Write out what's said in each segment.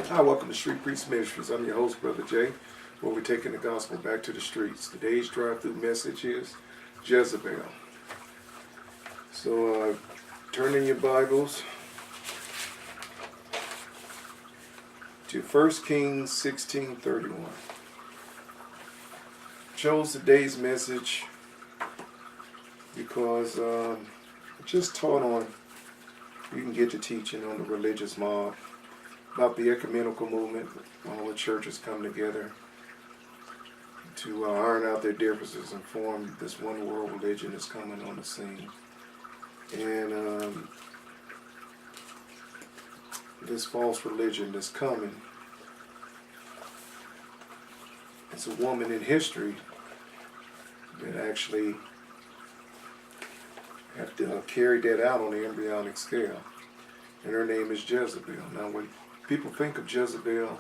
Hi, welcome to Street Priest Ministries. I'm your host, Brother Jay, where we're taking the gospel back to the streets. Today's drive-through message is Jezebel. So turn in your Bibles to 1 Kings 16:31. Chose today's message because I just taught on, you can get to teaching on the religious mob, about the ecumenical movement. All the churches come together to iron out their differences and form this one world religion that's coming on the scene. And this false religion that's coming, it's a woman in history that actually have to carry that out on the embryonic scale. And her name is Jezebel. Now when people think of Jezebel,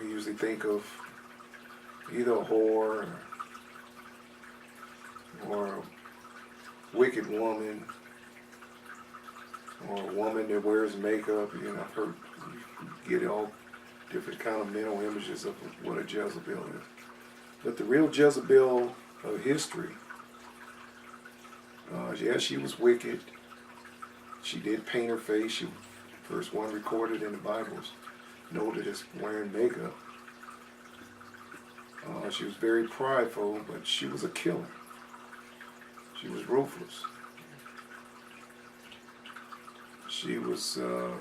we usually think of either a whore or a wicked woman or a woman that wears makeup. You know, I've heard you get all different kind of mental images of what a Jezebel is. But the real Jezebel of history, yes, she was wicked. She did paint her face. She first one recorded in the Bibles, noted as wearing makeup. She was very prideful, but she was a killer. She was ruthless. She was a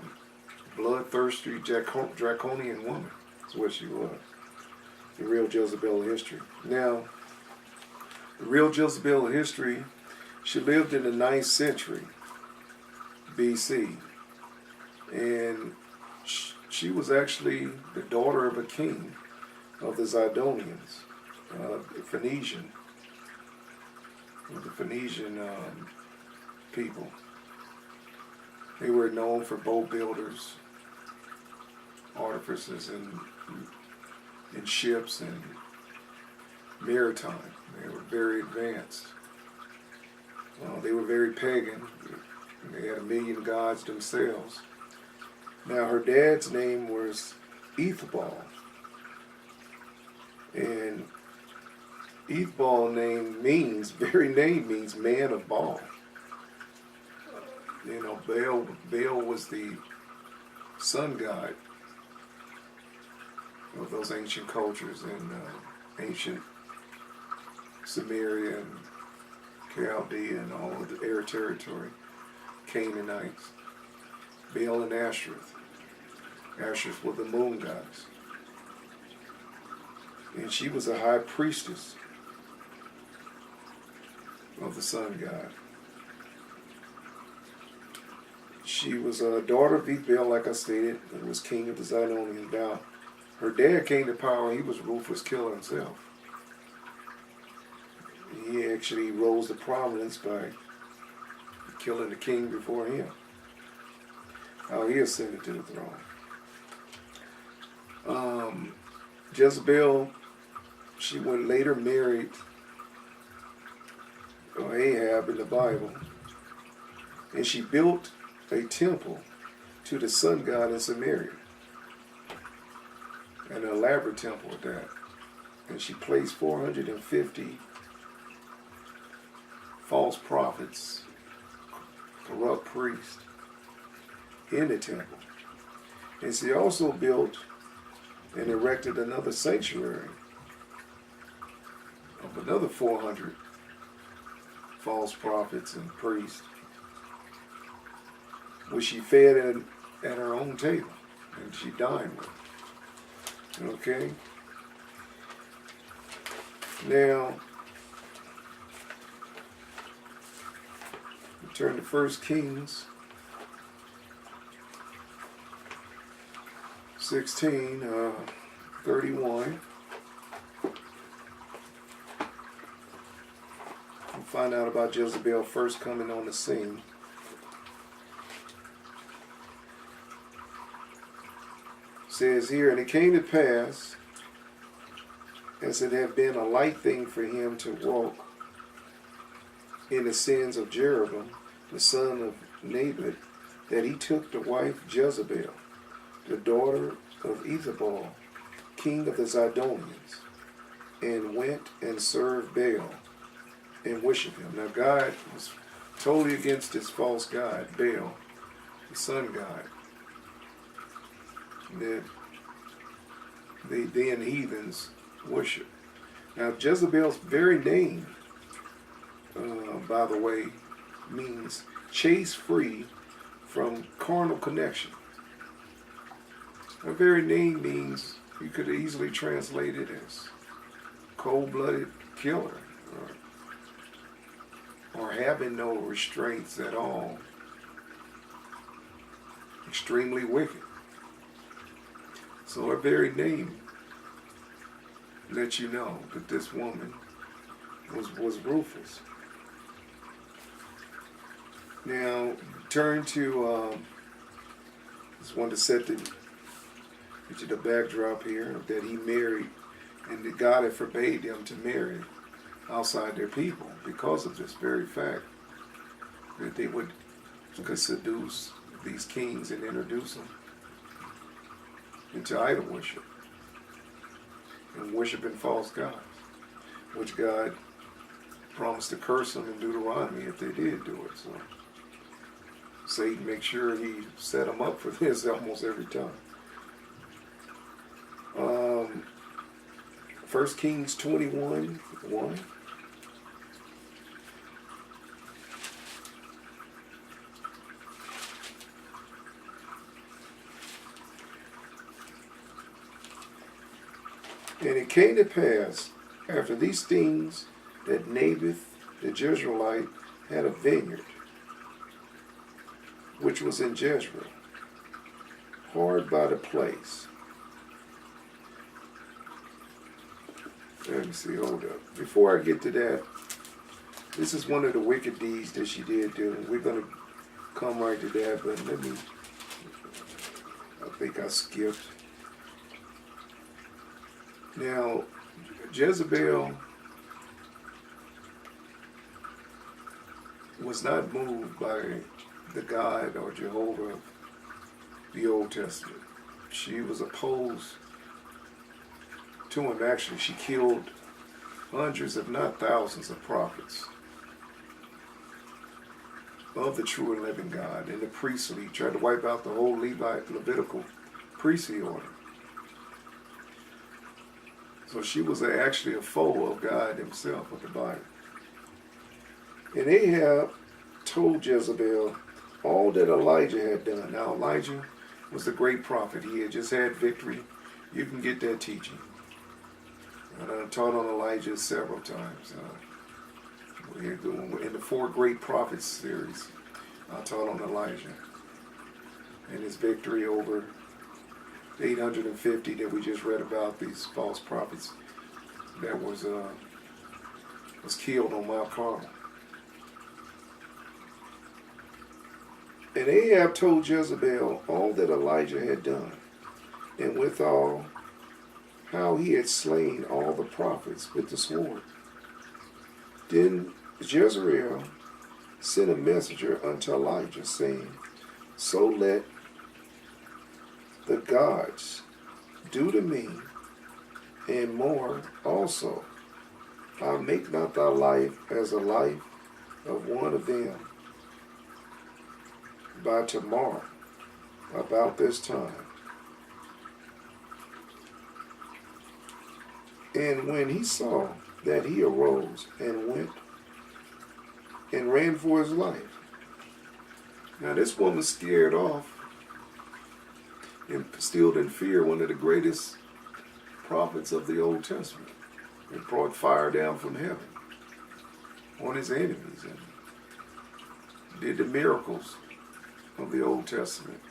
bloodthirsty, draconian woman. That's what she was. The real Jezebel of history. Now, the real Jezebel of history, she lived in the 9th century BC. And she was actually the daughter of a king of the Zidonians, the Phoenician people. They were known for boat builders, artificers in ships and maritime. They were very advanced. They were very pagan. They had 1,000,000 gods themselves. Now her dad's name was Ethbal, and Ethbal very name means man of Baal. You know, Baal was the sun god of those ancient cultures in ancient Samaria and Chaldea and all of the air territory, Canaanites. Baal and Ashtoreth. Ashtoreth were the moon goddess. And she was a high priestess of the sun god. She was a daughter of Ethbal, like I stated, and was king of the Zidonians. Now, her dad came to power. He was a ruthless killer himself. He actually rose to prominence by killing the king before him. How he ascended to the throne. Jezebel, she went later married Ahab in the Bible, and she built a temple to the sun god in Samaria, an elaborate temple at that. And she placed 450 false prophets, corrupt priests, in the temple. And she also built and erected another sanctuary of another 400 false prophets and priests, which she fed at her own table and she dined with. Okay? Now, we turn to 1 Kings 16:31. We'll find out about Jezebel first coming on the scene. It says here, and it came to pass, as it had been a light thing for him to walk in the sins of Jeroboam, the son of Nebat, that he took the wife Jezebel, the daughter of Jezebel, king of the Zidonians, and went and served Baal and worshiped him. Now God was totally against this false god, Baal, the sun god, that the then heathens worship. Now Jezebel's very name, by the way, means chase free from carnal connection. Her very name means, you could easily translate it as cold-blooded killer, or having no restraints at all, extremely wicked. So her very name lets you know that this woman was ruthless. Now, turn to, just wanted to set the backdrop here, that he married, and that God had forbade them to marry outside their people because of this very fact, that they could seduce these kings and introduce them into idol worship and worshiping false gods, which God promised to curse them in Deuteronomy if they did do it. So Satan makes sure he set them up for this almost every time. 1 Kings 21:1. And it came to pass after these things that Naboth the Jezreelite had a vineyard, which was in Jezreel, hard by the place. Let me see, hold up. Before I get to that, this is one of the wicked deeds that she did do. We're going to come right to that, but I think I skipped. Now, Jezebel was not moved by the God or Jehovah of the Old Testament. She was opposed to him. Actually, she killed hundreds, if not thousands, of prophets of the true and living God. And the priestly tried to wipe out the whole Levitical priestly order. So she was actually a foe of God himself, of the Bible. And Ahab told Jezebel all that Elijah had done. Now, Elijah was the great prophet. He had just had victory. You can get that teaching. And I taught on Elijah several times. In the 4 Great Prophets series, I taught on Elijah and his victory over 850 that we just read about, these false prophets that was killed on Mount Carmel. And Ahab told Jezebel all that Elijah had done, and withal how he had slain all the prophets with the sword. Then Jezreel sent a messenger unto Elijah, saying, So let the gods do to me, and more also. I make not thy life as the life of one of them by tomorrow, about this time. And when he saw that, he arose and went and ran for his life. Now this woman scared off and instilled in fear one of the greatest prophets of the Old Testament, and brought fire down from heaven on his enemies and did the miracles of the Old Testament.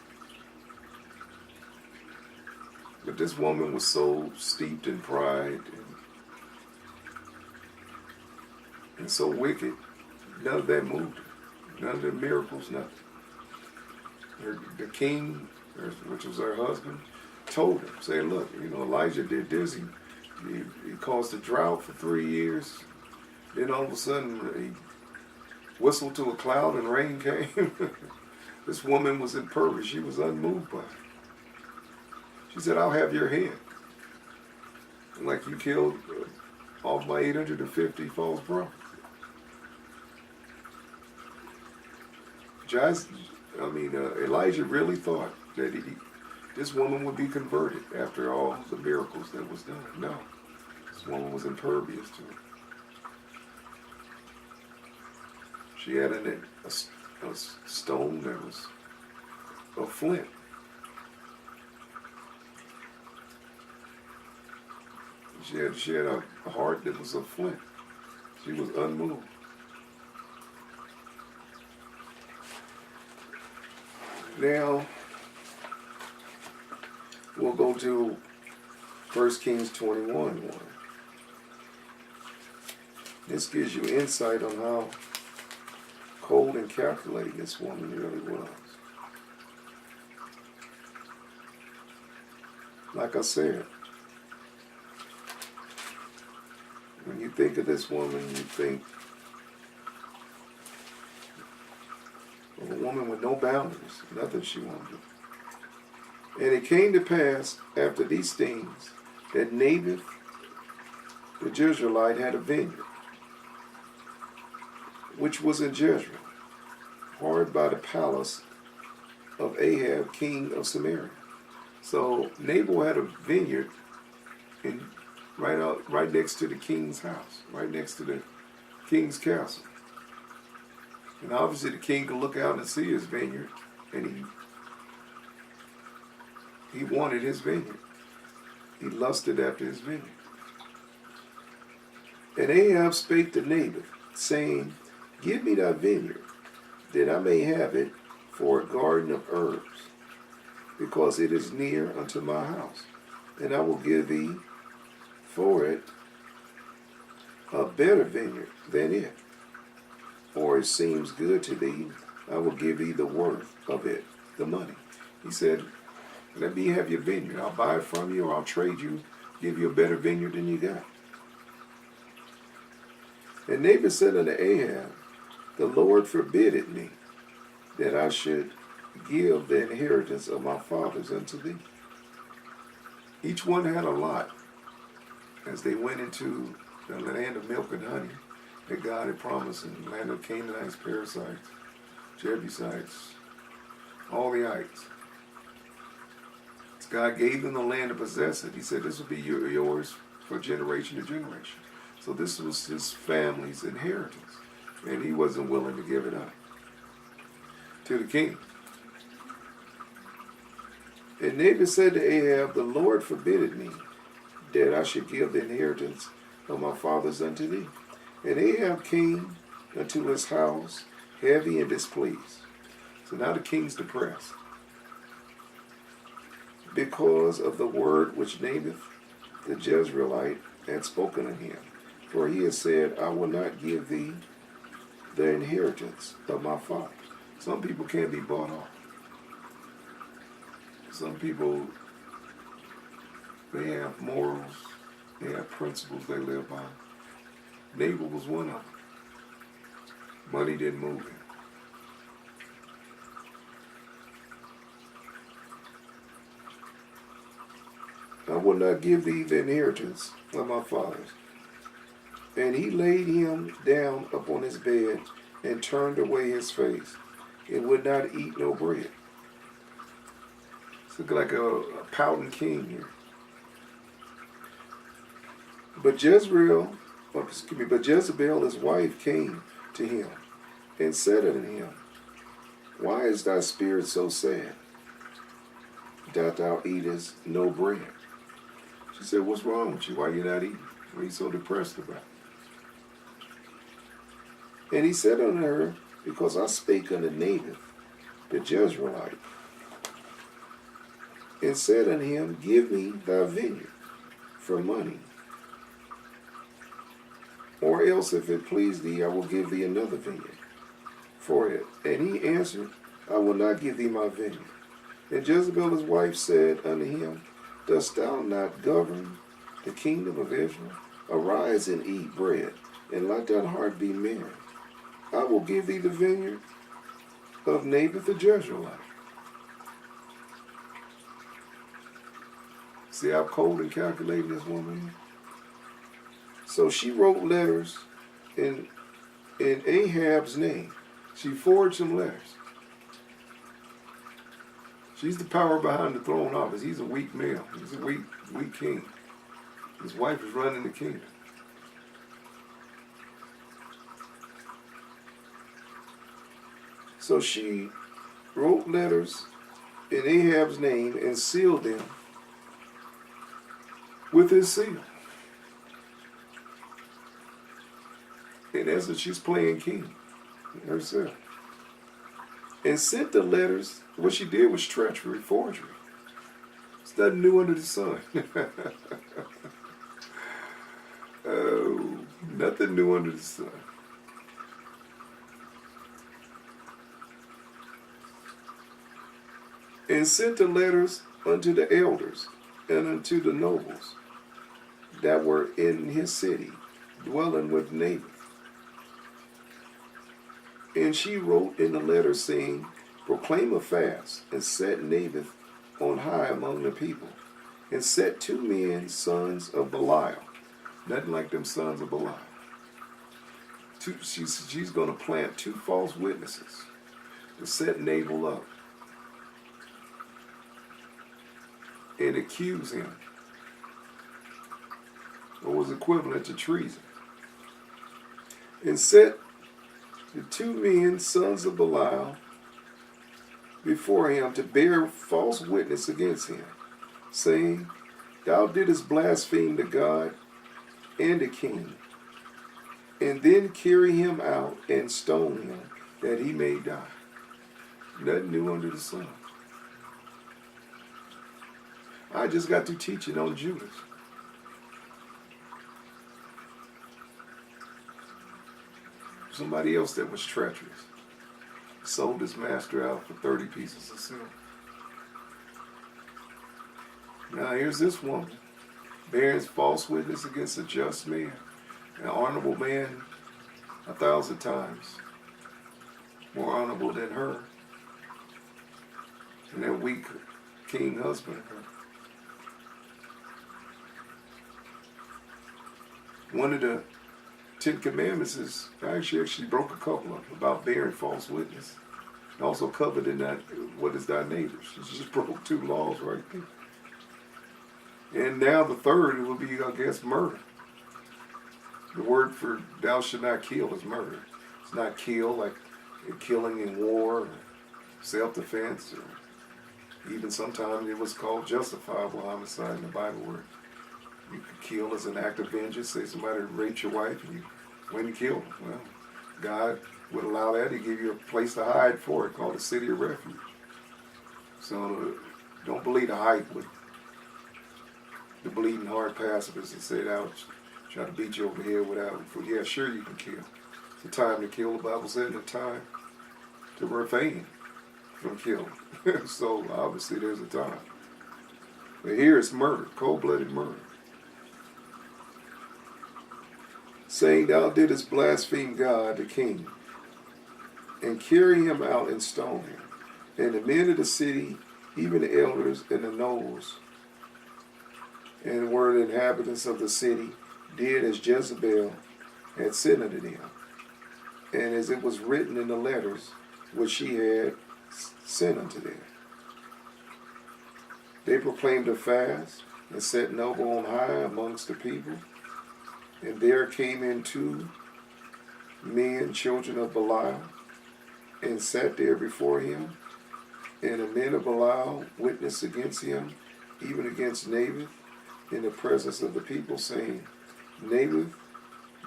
But this woman was so steeped in pride and so wicked, none of that moved her. None of the miracles, nothing. The king, which was her husband, told her, say, look, Elijah did this. He caused a drought for 3 years. Then all of a sudden, he whistled to a cloud and rain came. This woman was impervious. She was unmoved by it. She said, I'll have your head. Like you killed all my 850 false prophets. Elijah really thought that this woman would be converted after all the miracles that was done. No, this woman was impervious to it. She had a stone that was a flint. She had a heart that was a flint. She was unmoved. Now, we'll go to 1 Kings 21:1. This gives you insight on how cold and calculating this woman really was. Like I said, when you think of this woman, you think of a woman with no boundaries, nothing she wanted. And it came to pass after these things that Naboth the Jezreelite had a vineyard, which was in Jezreel, hard by the palace of Ahab, king of Samaria. So Nabal had a vineyard right next to the king's house, right next to the king's castle. And obviously the king could look out and see his vineyard, and he wanted his vineyard. He lusted after his vineyard. And Ahab spake to Naboth, saying, Give me thy vineyard, that I may have it for a garden of herbs, because it is near unto my house. And I will give thee for it a better vineyard than it. Or it seems good to thee, I will give thee the worth of it, the money. He said, let me have your vineyard. I'll buy it from you, or I'll trade you, give you a better vineyard than you got. And Naboth said unto Ahab, The Lord forbidded me that I should give the inheritance of my fathers unto thee. Each one had a lot as they went into the land of milk and honey that God had promised, in the land of Canaanites, Perizzites, Jebusites, all the ites. God gave them the land to possess it. He said, this will be yours for generation to generation. So this was his family's inheritance, and he wasn't willing to give it up to the king. And Naboth said to Ahab, The Lord forbidded me that I should give the inheritance of my fathers unto thee. And Ahab came unto his house heavy and displeased. So now the king's depressed, because of the word which Naboth the Jezreelite had spoken unto him. For he had said, I will not give thee the inheritance of my fathers. Some people can't be bought off. Some people, they have morals, they have principles they live by. Nabal was one of them. Money didn't move him. I will not give thee the inheritance of my fathers. And he laid him down upon his bed and turned away his face, and would not eat no bread. It's like a pouting king here. But Jezebel, his wife, came to him and said unto him, Why is thy spirit so sad, that thou eatest no bread? She said, What's wrong with you? Why are you not eating? What are you so depressed about? And he said unto her, Because I spake unto Naboth the Jezreelite, and said unto him, Give me thy vineyard for money, or else if it please thee, I will give thee another vineyard for it. And he answered, I will not give thee my vineyard. And Jezebel his wife said unto him, Dost thou not govern the kingdom of Israel? Arise and eat bread, and let thine heart be merry. I will give thee the vineyard of Naboth the Jezreelite. See how cold and calculating this woman is? So she wrote letters in Ahab's name. She forged some letters. She's the power behind the throne office. He's a weak male. He's a weak king. His wife is running the kingdom. So she wrote letters in Ahab's name and sealed them with his seal. In essence, she's playing king herself. And sent the letters. What she did was treachery, forgery. It's nothing new under the sun. Oh, nothing new under the sun. And sent the letters unto the elders and unto the nobles that were in his city, dwelling with Naboth. And she wrote in the letter, saying, proclaim a fast, and set Naboth on high among the people, and set 2 men, sons of Belial. Nothing like them sons of Belial. She's going to plant 2 false witnesses to set Nabal up and accuse him, what was equivalent to treason. And set the 2 men, sons of Belial, before him to bear false witness against him, saying, thou didst blaspheme the God and the king, and then carry him out and stone him, that he may die. Nothing new under the sun. I just got through teaching on Judas. Somebody else that was treacherous. Sold his master out for 30 pieces of silver. Now here's this woman, bearing false witness against a just man, an honorable man 1,000 times more honorable than her, and that weak king husband of her. One of the 10 Commandments is, actually broke a couple of them about bearing false witness. And also covered in that, what is thy neighbor? She just broke 2 laws right there. And now the third will be, I guess, murder. The word for thou shalt not kill is murder. It's not kill like killing in war or self-defense, or even sometimes it was called justifiable homicide in the Bible, where you could kill as an act of vengeance. Say somebody raped your wife and you went and killed them. Well, God would allow that. He give you a place to hide for it, called the city of refuge. So don't believe the hype with the bleeding heart pacifists that say that try to beat you over the head without. Yeah, sure you can kill. It's the time to kill. The Bible said the time to refrain from killing. So obviously there's a time. But here it's murder, cold-blooded murder. Saying, thou didst blaspheme God, the king, and carry him out and stone him. And the men of the city, even the elders and the nobles, and were the inhabitants of the city, did as Jezebel had sent unto them, and as it was written in the letters which she had sent unto them. They proclaimed a fast, and set Noble on high amongst the people. And there came in 2 men, children of Belial, and sat there before him. And the men of Belial witnessed against him, even against Naboth, in the presence of the people, saying, Naboth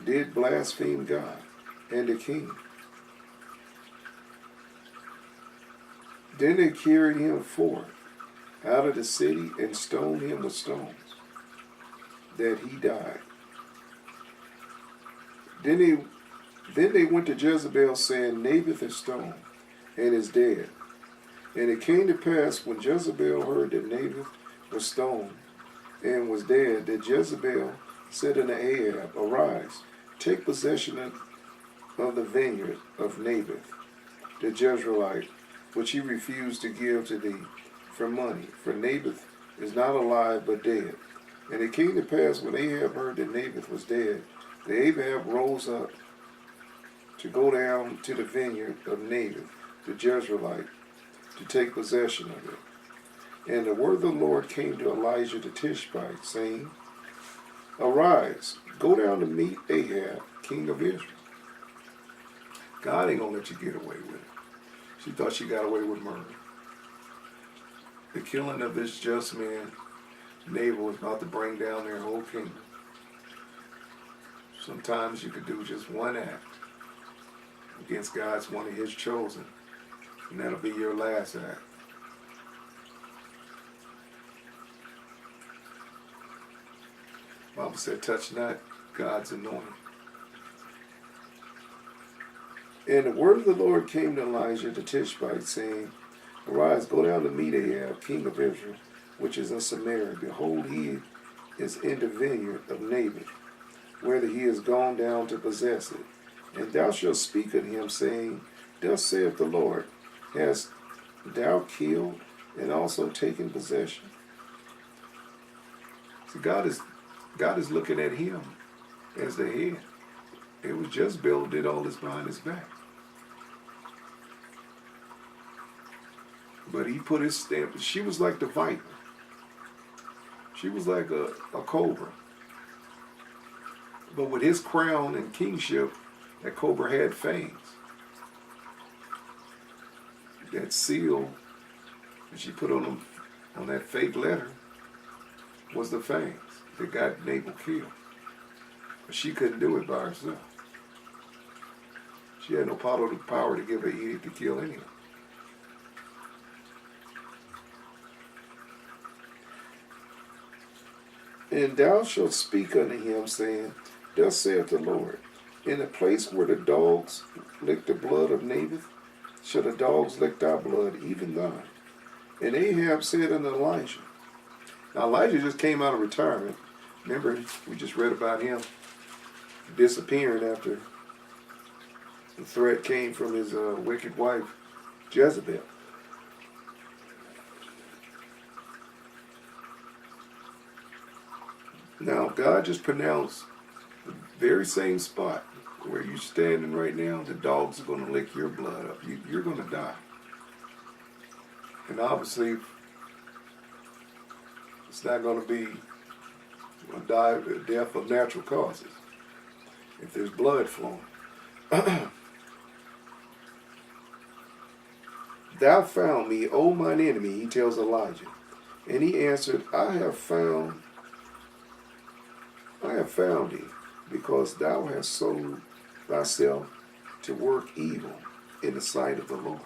did blaspheme God and the king. Then they carried him forth out of the city and stoned him with stones, that he died. Then they went to Jezebel, saying, Naboth is stoned and is dead. And it came to pass, when Jezebel heard that Naboth was stoned and was dead, that Jezebel said unto Ahab, arise, take possession of the vineyard of Naboth, the Jezreelite, which he refused to give to thee for money. For Naboth is not alive but dead. And it came to pass when Ahab heard that Naboth was dead, that Ahab rose up to go down to the vineyard of Naboth, the Jezreelite, to take possession of it. And the word of the Lord came to Elijah the Tishbite, saying, Arise, go down to meet Ahab, king of Israel. God ain't going to let you get away with it. She thought she got away with murder. The killing of this just man, Nabal, was about to bring down their whole kingdom. Sometimes you could do just one act against God's one of his chosen, and that'll be your last act. Bible said, touch not God's anointed. And the word of the Lord came to Elijah the Tishbite, saying, Arise, go down to meet Ahab, king of Israel, which is in Samaria. Behold, he is in the vineyard of Naboth, whether he is gone down to possess it. And thou shalt speak unto him, saying, Thus saith the Lord, Hast thou killed and also taken possession? See, God is looking at him as the head. It was Jezebel who did all this behind his back. But he put his stamp. She was like the viper. She was like a cobra. But with his crown and kingship, that cobra had fangs. That seal that she put on him, on that fake letter, was the fangs that got Nabal killed. But she couldn't do it by herself. She had no power to give an edict to kill anyone. And thou shalt speak unto him, saying, Thus saith the Lord, In the place where the dogs lick the blood of Naboth, shall the dogs lick thy blood, even thine. And Ahab said unto Elijah. Now Elijah just came out of retirement. Remember, we just read about him disappearing after the threat came from his wicked wife, Jezebel. Now, God just pronounced the very same spot where you're standing right now, the dogs are going to lick your blood up. You're going to die. And obviously, it's not going to be a death of natural causes if there's blood flowing. Thou found me, O mine enemy, he tells Elijah. And he answered, I have found thee, because thou hast sold thyself to work evil in the sight of the Lord.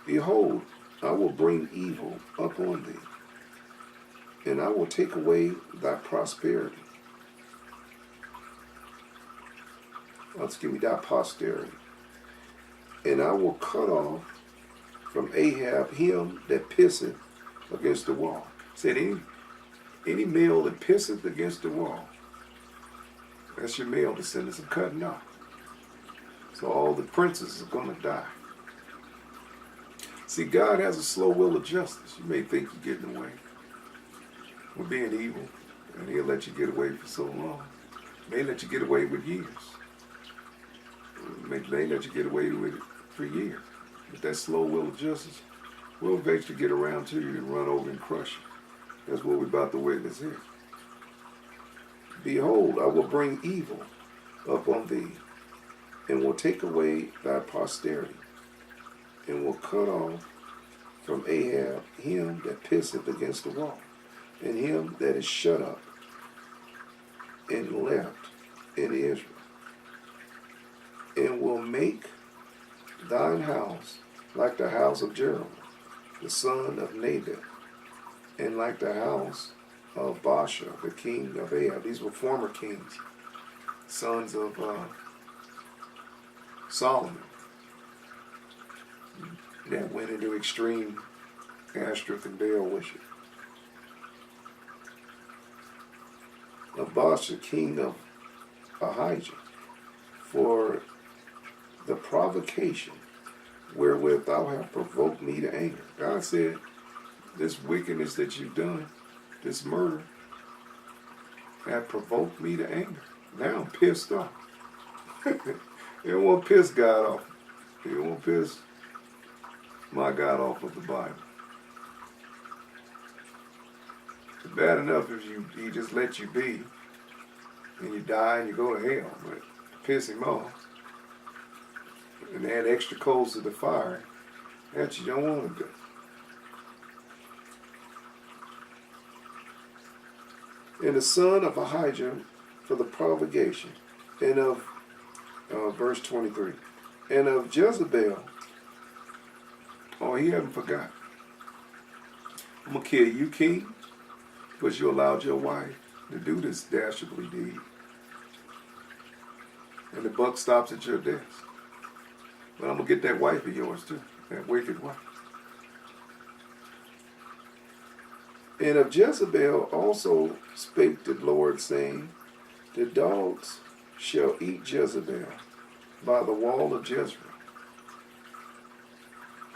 Behold, I will bring evil upon thee, and I will take away thy prosperity. Give me thy posterity. And I will cut off from Ahab him that pisseth against the wall. Said any male that pisseth against the wall, that's your male descendants are cutting off. So all the princes are going to die. See, God has a slow will of justice. You may think you're getting away with being evil, and he'll let you get away for so long. May let you get away with years. May let you get away with it for years. But that slow will of justice will eventually get around to you and run over and crush you. That's what we're about to witness here. Behold, I will bring evil upon thee, and will take away thy posterity, and will cut off from Ahab him that pisseth against the wall, and him that is shut up and left in Israel, and will make thine house like the house of Jeroboam, the son of Naboth, and like the house of Baasha, the king of Ahab. These were former kings, sons of Solomon, that went into extreme Ashtoreth and Baal worship. Of Baasha, king of Ahijah, for the provocation wherewith thou hast provoked me to anger. God said, this wickedness that you've done, this murder, have provoked me to anger. Now I'm pissed off. You don't want to piss God off. You don't want to piss my God off of the Bible. It's bad enough if he just let you be and you die and you go to hell, but to piss him off and add extra coals to the fire, that you don't want to do. And the son of Ahijah for the provocation, and of, verse 23, and of Jezebel, oh, he haven't forgotten. I'm going to kill you, king, because you allowed your wife to do this dastardly deed. And the buck stops at your desk. But I'm going to get that wife of yours too, that wicked wife. And of Jezebel also spake the Lord, saying, the dogs shall eat Jezebel by the wall of Jezreel.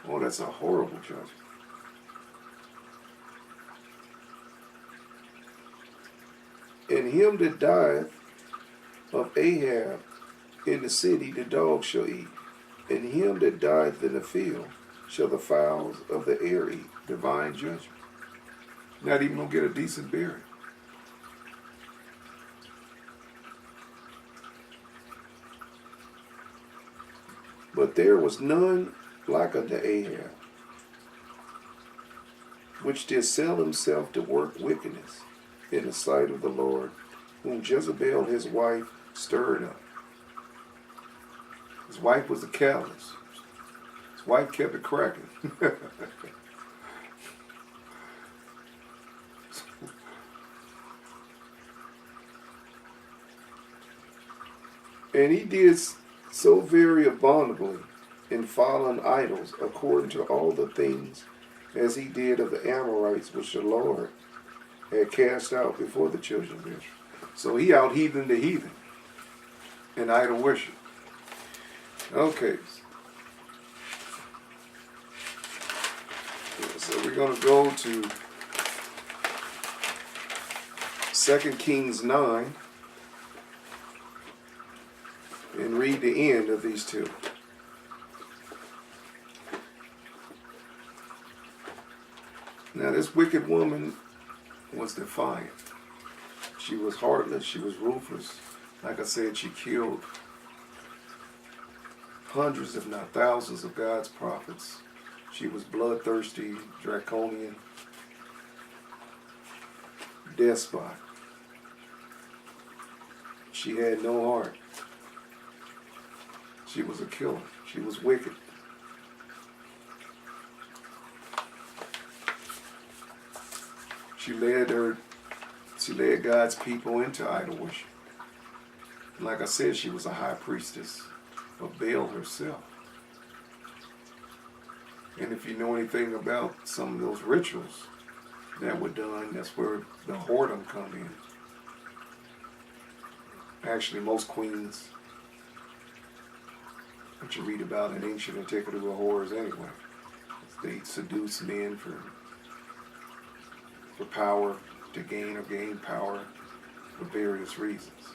Oh, that's a horrible judgment. And him that dieth of Ahab in the city, the dogs shall eat. And him that dieth in the field shall the fowls of the air eat. Divine judgment. Not even going to get a decent burial. But there was none like unto Ahab, which did sell himself to work wickedness in the sight of the Lord, whom Jezebel his wife stirred up. His wife was a callous. His wife kept it cracking. And he did so very abominably in following idols, according to all the things as he did of the Amorites, which the Lord had cast out before the children of Israel. So he out heathen the heathen in idol worship. Okay. So we're going to go to 2 Kings 9 and read the end of these two. Now this wicked woman was defiant. She was heartless. She was ruthless. Like I said, she killed hundreds, if not thousands, of God's prophets. She was bloodthirsty, draconian, despot. She had no heart. She was a killer. She was wicked. She led God's people into idol worship. And like I said, she was a high priestess of Baal herself. And if you know anything about some of those rituals that were done, that's where the whoredom come in. Actually, most queens that you read about in ancient antiquity were whores anyway. They seduce men for power, to gain power for various reasons.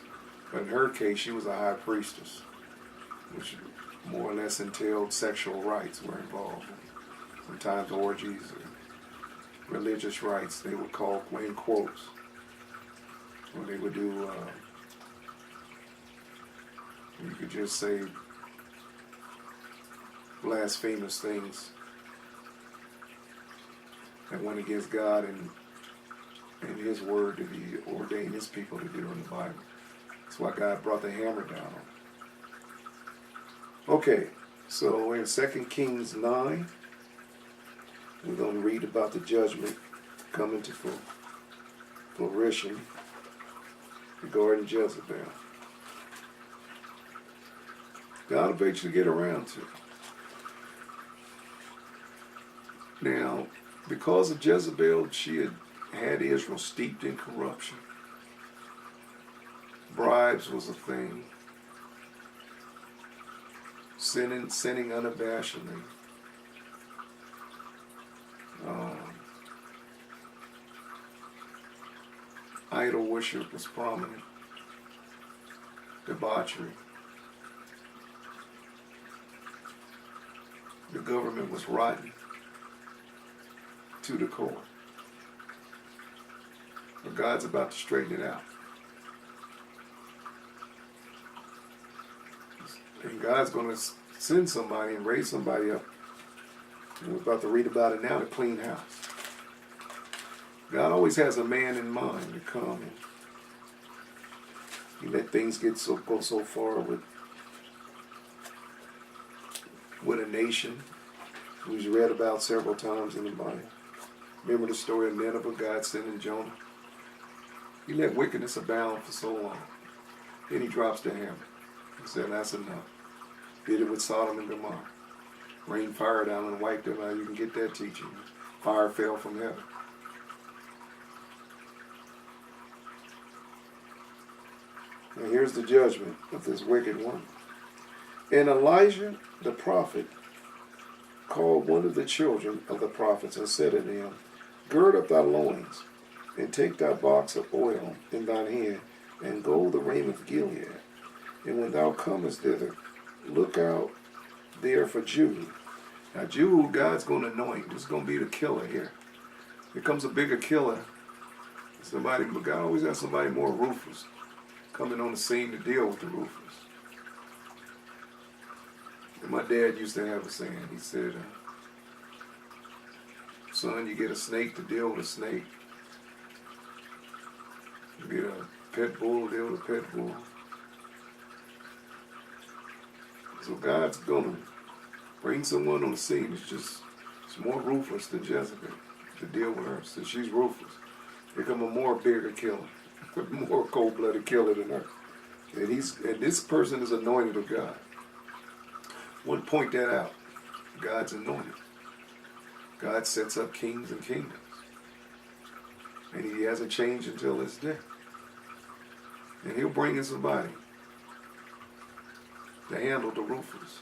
But in her case, she was a high priestess, which more or less entailed sexual rites were involved. Sometimes orgies or religious rites they would call in quotes. Or they would do, you could just say blasphemous things that went against God and His word to be ordained His people to do in the Bible. That's why God brought the hammer down on them. Okay, so in 2 Kings 9, we're going to read about the judgment coming to fruition regarding Jezebel. God will eventually get around to it. Now, because of Jezebel, she had Israel steeped in corruption. Bribes was a thing. Sinning unabashedly. idol worship was prominent. Debauchery. The government was rotten to the core. But God's about to straighten it out. And God's going to send somebody and raise somebody up. And we're about to read about it now, to clean house. God always has a man in mind to come, and he let things go so far with a nation who's read about several times in the Bible. Remember the story of Nineveh, God sending Jonah? He let wickedness abound for so long. Then he drops the hammer. He said, that's enough. Did it with Sodom and Gomorrah. Rained fire down and wiped them out. You can get that teaching. Fire fell from heaven. And here's the judgment of this wicked one. And Elijah the prophet called one of the children of the prophets and said unto him, Gird up thy loins, and take thy box of oil in thine hand, and go the Ramoth Gilead. And when thou comest thither, look out there for Jehu. Now Jehu, God's going to anoint. This is going to be the killer here. Here comes a bigger killer. Somebody, but God always has somebody more ruthless coming on the scene to deal with the ruthless. And my dad used to have a saying. He said, son, you get a snake to deal with a snake. You get a pit bull to deal with a pit bull. So God's going to bring someone on the scene that's it's more ruthless than Jezebel to deal with her. So she's ruthless. Become a more bigger killer, more cold-blooded killer than her. And this person is anointed of God. I want to point that out. God's anointed. God sets up kings and kingdoms. And he hasn't changed until this day. And he'll bring in somebody to handle the ruthless.